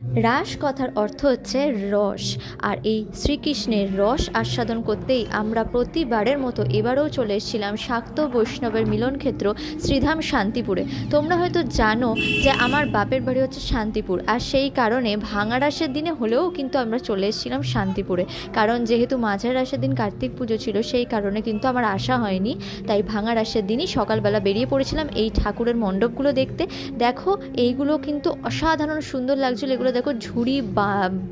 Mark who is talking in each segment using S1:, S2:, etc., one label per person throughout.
S1: রাস কথার অর্থ হচ্ছে রস, আর এই শ্রীকৃষ্ণের রস আস্বাদন করতেই আমরা প্রতিবারের মতো এবারেও চলে এসেছিলাম শাক্ত বৈষ্ণবের মিলনক্ষেত্র শ্রীধাম শান্তিপুরে। তোমরা হয়তো জানো যে আমার বাপের বাড়ি হচ্ছে শান্তিপুর, আর সেই কারণে ভাঙা রাসের দিনে হলেও কিন্তু আমরা চলে এসেছিলাম শান্তিপুরে, কারণ যেহেতু মাঝের রাসের দিন কার্তিক পুজো ছিল সেই কারণে কিন্তু আমার আসা হয়নি। তাই ভাঙা রাসের দিনই সকালবেলা বেরিয়ে পড়েছিলাম এই ঠাকুরের মণ্ডপগুলো দেখতে। দেখো এইগুলো কিন্তু অসাধারণ সুন্দর লাগছিল। এগুলো দেখো ঝুড়ি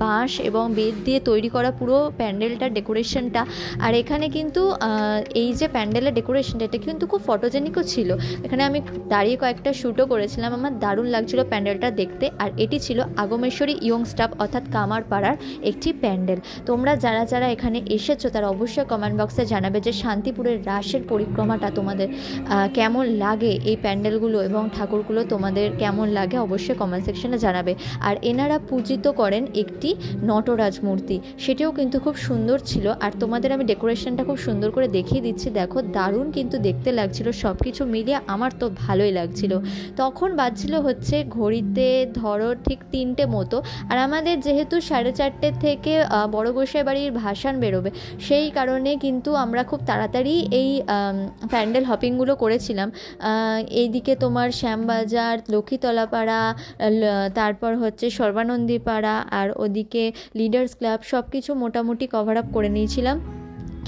S1: বাঁশ এবং বেত দিয়ে তৈরি করা পুরো প্যান্ডেলটার ডেকোরেশনটা। আর এখানে কিন্তু এই যে প্যান্ডেলের ডেকোরেশনটা এটা কিন্তু খুব ফটোজেনিকও ছিল। এখানে আমি দাঁড়িয়ে কয়েকটা শ্যুটও করেছিলাম, আমার দারুণ লাগছিল প্যান্ডেলটা দেখতে। আর এটি ছিল আগমেশ্বরী ইয়ং স্টাফ অর্থাৎ কামারপাড়ার একটি প্যান্ডেল। তোমরা যারা যারা এখানে এসেছো তারা অবশ্যই কমেন্ট বক্সে জানাবে যে শান্তিপুরের রাসের পরিক্রমাটা তোমাদের কেমন লাগে, এই প্যান্ডেলগুলো এবং ঠাকুরগুলো তোমাদের কেমন লাগে অবশ্যই কমেন্ট সেকশনে জানাবে। আর এনারা পূজিত করেন একটি নটরাজ মূর্তি, সেটিও কিন্তু খুব সুন্দর ছিল। আর তোমাদের আমি ডেকোরেশনটা খুব সুন্দর করে দেখিয়ে দিচ্ছি, দেখো দারুণ কিন্তু দেখতে লাগছিল। সব কিছু মিলিয়ে আমার তো ভালোই লাগছিল। তখন বাজছিল হচ্ছে ঘড়িতে ধরো ঠিক 3টে মতো। আর আমাদের যেহেতু 4:30 থেকে বড় গোসাই বাড়ির ভাসান বেরোবে, সেই কারণে কিন্তু আমরা খুব তাড়াতাড়ি এই প্যান্ডেল হপিংগুলো করেছিলাম। এইদিকে তোমার শ্যামবাজার, লক্ষ্মীতলা পাড়া, তারপর হচ্ছে সর্বানন্দী পাড়া, আর ওদিকে লিডার্স ক্লাব সব কিছু মোটামুটি কভার আপ করে নিয়েছিলাম।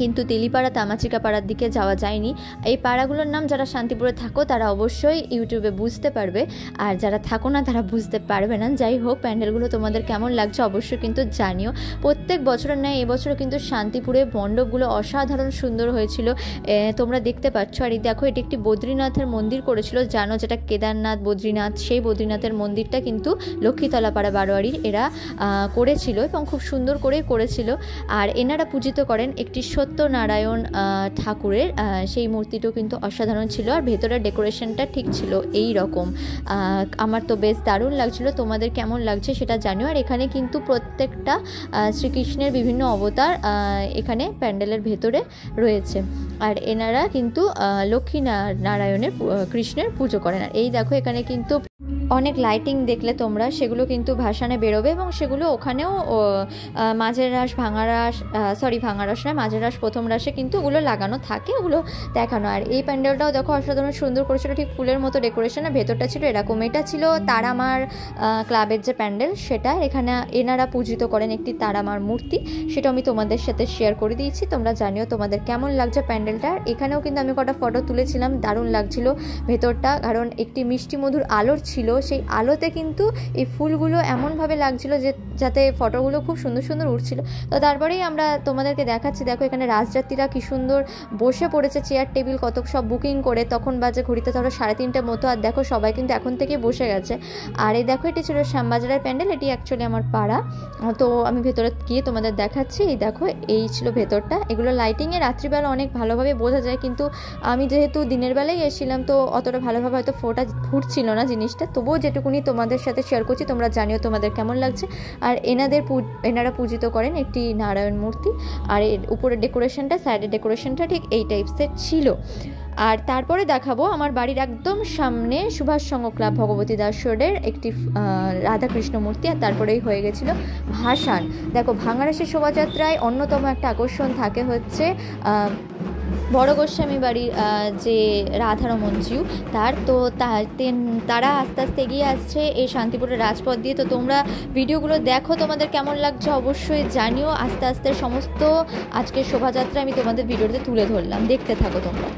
S1: কিন্তু তেলিপাড়া, তামাচিকা পাড়ার দিকে যাওয়া যায়নি। এই পাড়াগুলোর নাম যারা শান্তিপুরে থাকো তারা অবশ্যই ইউটিউবে বুঝতে পারবে, আর যারা থাকো না তারা বুঝতে পারবে না। যাই হোক, প্যান্ডেলগুলো তোমাদের কেমন লাগছে অবশ্যই কিন্তু জানিও। প্রত্যেক বছরের ন্যায় এবছরও কিন্তু শান্তিপুরে মণ্ডপগুলো অসাধারণ সুন্দর হয়েছিল, তোমরা দেখতে পাচ্ছ। আর এই দেখো এটি একটি বদ্রীনাথের মন্দির করেছিল, জানো যেটা কেদারনাথ বদ্রীনাথ, সেই বদ্রীনাথের মন্দিরটা কিন্তু লক্ষ্মীতলা পাড়া বারোয়ারির এরা করেছিল এবং খুব সুন্দর করেই করেছিল। আর এনারা পূজিত করেন একটি সত্যনারায়ণ ঠাকুরের, সেই মূর্তিটাও কিন্তু অসাধারণ ছিল। আর ভেতরের ডেকোরেশনটা ঠিক ছিল এই রকম। আমার তো বেশ দারুণ লাগছিল, তোমাদের কেমন লাগছে সেটা জানিও। আর এখানে কিন্তু প্রত্যেকটা শ্রীকৃষ্ণের বিভিন্ন অবতার এখানে প্যান্ডেলের ভেতরে রয়েছে। আর এনারা কিন্তু লক্ষ্মী নারায়ণের কৃষ্ণের পুজো করেন। আর এই দেখো এখানে কিন্তু অনেক লাইটিং দেখলে তোমরা, সেগুলো কিন্তু ভাসানে বেরোবে এবং সেগুলো ওখানেও মাঝের রাস, ভাঙা রাস নয়, মাঝের রাস প্রথম রাসে কিন্তু ওগুলো লাগানো থাকে, ওগুলো দেখানো। আর এই প্যান্ডেলটাও দেখো অসাধারণ সুন্দর করেছিল, ঠিক ফুলের মতো ডেকোরেশনের ভেতরটা ছিল এরকম। এটা ছিল তারামার ক্লাবের যে প্যান্ডেল, সেটা এখানে এনারা পূজিত করেন একটি তারামার মূর্তি, সেটা আমি তোমাদের সাথে শেয়ার করে দিয়েছি। তোমরা জানিও তোমাদের কেমন লাগছে প্যান্ডেলটা। এখানেও কিন্তু আমি কটা ফটো তুলেছিলাম, দারুণ লাগছিল ভেতরটা, কারণ একটি মিষ্টি মধুর আলোর ছিল, সেই আলোতে কিন্তু এই ফুলগুলো এমনভাবে লাগছিল যে যাতে ফটোগুলো খুব সুন্দর সুন্দর উঠছিল। তো তারপরেই আমরা তোমাদেরকে দেখাচ্ছি, দেখো এখানে রাজযাত্রীরা কি সুন্দর বসে পড়েছে, চেয়ার টেবিল কত সব বুকিং করে। তখন বাজে ঘড়িতে ধরো 3:30 মতো, আর দেখো সবাই কিন্তু এখন থেকে বসে গেছে। আর এই দেখো এটি ছিল শ্যামবাজারের প্যান্ডেল, এটি অ্যাকচুয়ালি আমার পাড়া। তো আমি ভেতরে গিয়ে তোমাদের দেখাচ্ছি। এই দেখো এই ছিল ভেতরটা। এগুলো লাইটিংয়ে রাত্রিবেলা অনেক ভালোভাবে বোঝা যায়, কিন্তু আমি যেহেতু দিনের বেলায় এসেছিলাম তো অতটা ভালোভাবে হয়তো ফুটছিল না জিনিসটা, তবুও যেটুকুনি তোমাদের সাথে শেয়ার করছি। তোমরা জানিও তোমাদের কেমন লাগছে। আর এনারা পূজিত করেন একটি নারায়ণ মূর্তি। আর এর উপরের ডেকোরেশনটা, সাইডের ডেকোরেশনটা ঠিক এই টাইপসের ছিল। আর তারপরে দেখাবো আমার বাড়ির একদম সামনে সুভাষ সংঘ ক্লাব ভগবতী দাস রোডের একটি রাধাকৃষ্ণ মূর্তি। আর তারপরেই হয়ে গেছিলো ভাসান। দেখো ভাঙারাসের শোভাযাত্রায় অন্যতম একটা আকর্ষণ থাকে হচ্ছে বড় গোস্বামী বাড়ির যে রাধারমণ জিউ তারা আস্তে আস্তে এগিয়ে আসছে এই শান্তিপুরের রাজপথ দিয়ে। তো তোমরা ভিডিওগুলো দেখো, তোমাদের কেমন লাগছে অবশ্যই জানিও। আস্তে আস্তে সমস্ত আজকের শোভাযাত্রা আমি তোমাদের ভিডিওতে তুলে ধরলাম, দেখতে থাকো তোমরা।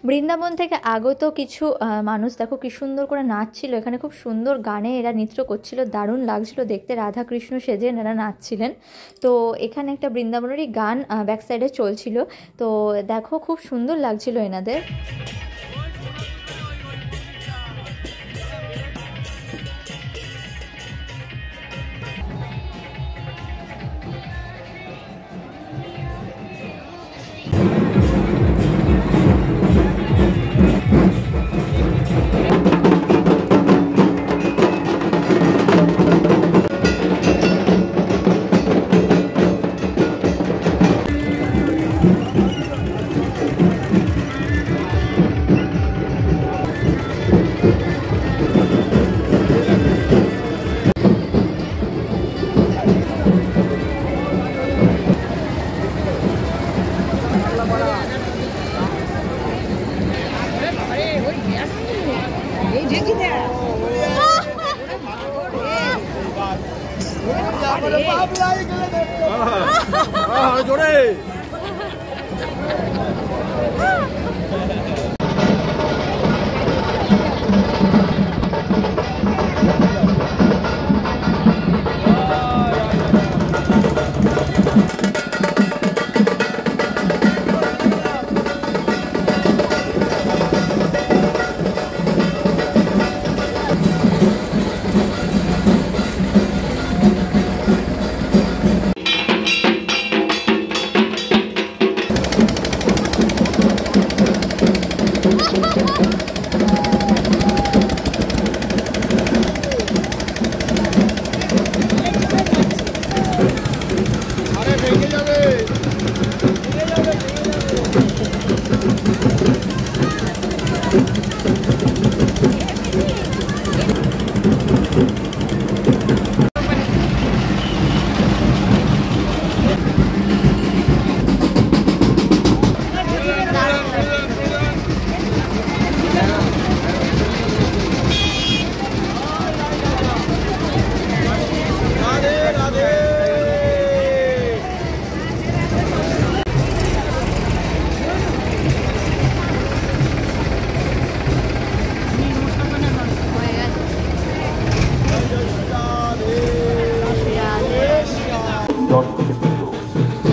S1: বৃন্দাবন থেকে আগত কিছু মানুষ দেখো কি সুন্দর করে নাচছিল, এখানে খুব সুন্দর গানে এরা নৃত্য করছিল, দারুণ লাগছিল দেখতে, রাধা কৃষ্ণ সেজে এরা নাচছিলেন। তো এখানে একটা বৃন্দাবনেরই গান ব্যাক সাইডে চলছিল, তো দেখো খুব সুন্দর লাগছিল এনাদের।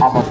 S2: আমার